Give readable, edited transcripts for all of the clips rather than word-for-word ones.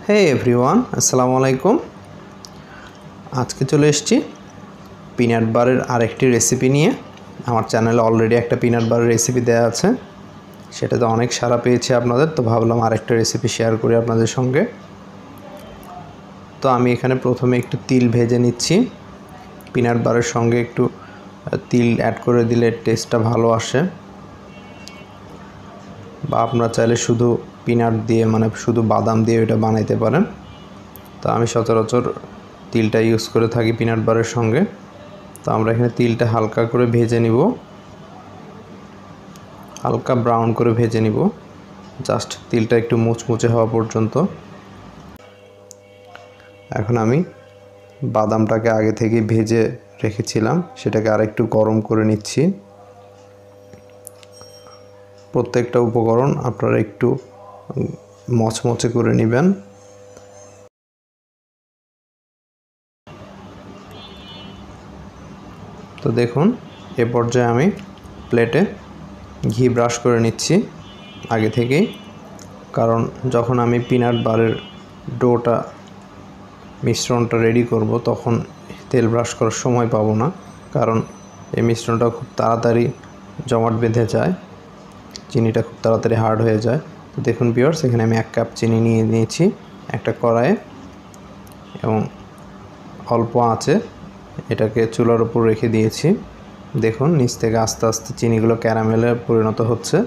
হে everyone, আসসালামু আলাইকুম। আজকে চলে এসেছি পিনাট বারের আরেকটি রেসিপি নিয়ে। আমার চ্যানেলে অলরেডি একটা পিনাট বারের রেসিপি দেওয়া আছে, সেটাতে অনেক সাড়া পেয়েছে আপনাদের, তো ভাবলাম আরেকটা রেসিপি শেয়ার করি আপনাদের সঙ্গে। তো আমি এখানে প্রথমে একটু তিল ভেজে নিচ্ছি। পিনাট বারের সঙ্গে একটু তিল অ্যাড করে দিলে টেস্টটা ভালো আসে, বা আপনারা চাইলে শুধু পিনাট দিয়ে মানে শুধু বাদাম দিয়ে এটা বানাইতে পারেন। তো আমি সচরাচর তিলটা ইউজ করে থাকি পিনাট বারের সঙ্গে। তো আমরা এখানে তিলটা হালকা করে ভেজে নিব, হালকা ব্রাউন করে ভেজে নিব, জাস্ট তিলটা একটু মুচমুচে হওয়া পর্যন্ত। এখন আমি বাদামটাকে আগে থেকে ভেজে রেখেছিলাম, সেটাকে আরেকটু গরম করে নিচ্ছি। প্রত্যেকটা উপকরণ আপনারা একটু মচমচে করে নেবেন। তো দেখুন, এ পর্যায়ে আমি প্লেটে ঘি ব্রাশ করে নিচ্ছি আগে থেকেই, কারণ যখন আমি পিনাট বারের ডোটা মিশ্রণটা রেডি করব তখন তেল ব্রাশ করার সময় পাবো না, কারণ এই মিশ্রণটা খুব তাড়াতাড়ি জমাট বেঁধে যায়, চিনিটা খুব তাড়াতাড়ি হার্ড হয়ে যায়। তো দেখুন ভিউয়ার্স, এখানে আমি 1 কাপ চিনি নিয়ে নিয়েছি একটা কড়াইয়ে, এবং অল্প আঁচে এটাকে চুলার উপর রেখে দিয়েছি। দেখুন নিচ থেকে আস্তে আস্তে চিনিগুলো ক্যারামেলে পরিণত হচ্ছে।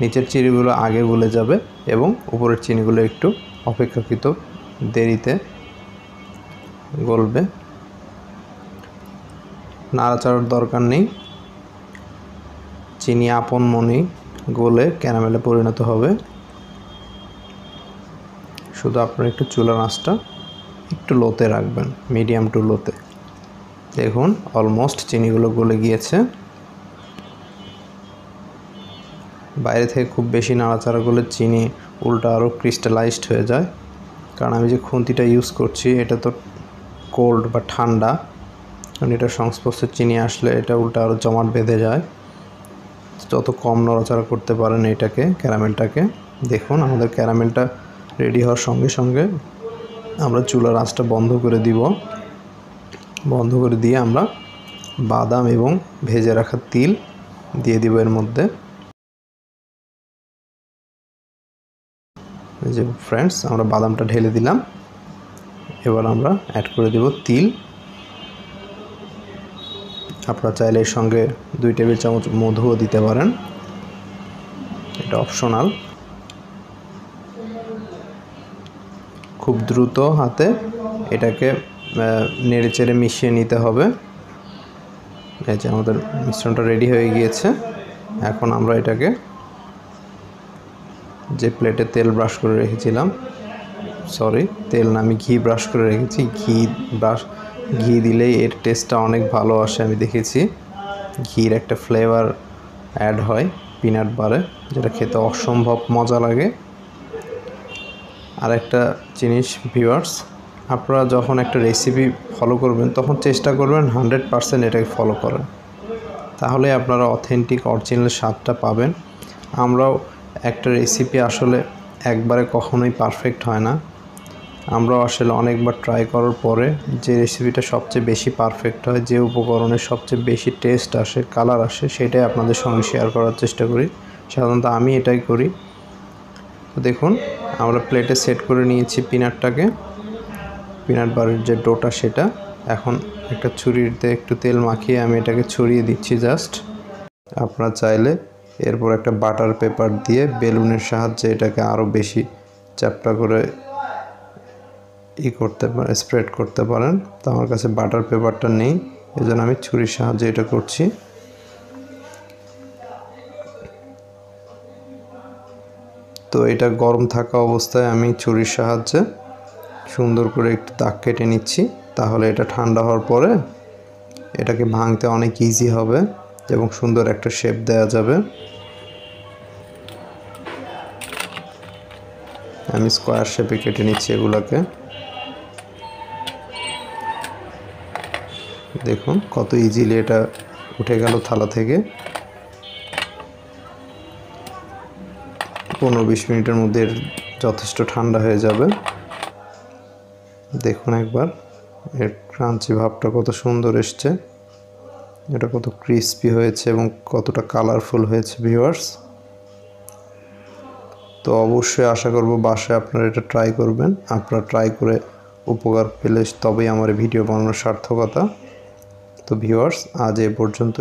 নিচের চিনিগুলো আগে গলে যাবে এবং উপরের চিনিগুলো একটু অপেক্ষাকৃত দেরিতে গলবে। নাড়াচাড়ার দরকার নেই, চিনি আপন মনেই গলে ক্যারামেলে পরিণত হবে। শুধু আপনারা একটু চুলার আঁচটা একটু লোতে রাখবেন, মিডিয়াম টু লোতে। দেখুন অলমোস্ট চিনিগুলো গলে গিয়েছে। বাইরে থেকে খুব বেশি নাড়াচাড়া করলে চিনি উল্টা আরও ক্রিস্টালাইজড হয়ে যায়, কারণ আমি যে খুন্তিটা ইউজ করছি এটা তো কোল্ড বা ঠান্ডা, কারণ এটার সংস্পর্শে চিনি আসলে এটা উল্টা আরও জমাট বেঁধে যায়। যত কম নড়াচড়া করতে পারেন এটাকে, ক্যারামেলটাকে। দেখুন আমাদের ক্যারামেলটা রেডি হওয়ার সঙ্গে সঙ্গে আমরা চুলার আঁচটা বন্ধ করে দিব। বন্ধ করে দিয়ে আমরা বাদাম এবং ভেজে রাখা তিল দিয়ে দিব এর মধ্যে। এই যে ফ্রেন্ডস, আমরা বাদামটা ঢেলে দিলাম। এবার আমরা অ্যাড করে দেব তিল। আপনারা চাইলে এর সঙ্গে 2 টেবিল চামচ মধুও দিতে পারেন, এটা অপশনাল। খুব দ্রুত হাতে এটাকে নেড়েচেড়ে মিশিয়ে নিতে হবে। এই যে আমাদের মিশ্রণটা রেডি হয়ে গিয়েছে। এখন আমরা এটাকে যে প্লেটে তেল ব্রাশ করে রেখেছিলাম, সরি তেল না, আমি ঘি ব্রাশ করে রেখেছি। ঘি দিলেই এর টেস্টটা অনেক ভালো আসে, আমি দেখেছি। ঘির একটা ফ্লেভার অ্যাড হয় পিনাট বারে, যেটা খেতে অসম্ভব মজা লাগে। আর একটা জিনিস ভিউয়ার্স, আপনারা যখন একটা রেসিপি ফলো করবেন তখন চেষ্টা করবেন 100% এটাকে ফলো করার, তাহলে আপনারা অথেন্টিক অরিজিনাল স্বাদটা পাবেন। আমরাও একটা রেসিপি আসলে একবারে কখনোই পারফেক্ট হয় না, আমরাও আসলে অনেকবার ট্রাই করার পরে যে রেসিপিটা সবচেয়ে বেশি পারফেক্ট হয়, যে উপকরণের সবচেয়ে বেশি টেস্ট আসে, কালার আসে, সেটাই আপনাদের সঙ্গে শেয়ার করার চেষ্টা করি। সাধারণত আমি এটাই করি। তো দেখুন আমরা প্লেটে সেট করে নিয়েছি পিনাটটাকে, পিনাট বারের যে ডোটা সেটা। এখন একটা ছুরিতে একটু তেল মাখিয়ে আমি এটাকে ছড়িয়ে দিচ্ছি জাস্ট। আপনারা চাইলে এরপর একটা বাটার পেপার দিয়ে বেলুনের সাহায্যে এটাকে আরও বেশি চ্যাপ্টা করে করতে পারেন, স্প্রেড করতে পারেন। তো আমার কাছে বাটার পেপারটা নেই, এজন্য আমি ছুরির সাহায্যে এটা করছি। তো এটা গরম থাকা অবস্থায় আমি ছুরির সাহায্যে সুন্দর করে একটু দাগ কেটে নিচ্ছি, তাহলে এটা ঠান্ডা হওয়ার পরে এটাকে ভাঙতে অনেক ইজি হবে এবং সুন্দর একটা শেপ দেওয়া যাবে। আমি স্কোয়ার শেপে কেটে নিচ্ছি এগুলোকে। দেখুন কত ইজিলি এটা উঠে গেল থালা থেকে। 15-20 মিনিটের মধ্যে যথেষ্ট ঠান্ডা হয়ে যাবে। দেখুন একবার এর ক্রাঞ্চি ভাবটা কত সুন্দর এসছে, এটা কত ক্রিস্পি হয়েছে এবং কতটা কালারফুল হয়েছে ভিউয়ার্স। তো অবশ্যই আশা করব বাসায় আপনারা এটা ট্রাই করবেন। আপনারা ট্রাই করে উপকার পেলে তবেই আমার ভিডিও বানানোর সার্থকতা। তো ভিউয়ার্স আজ এ পর্যন্তই।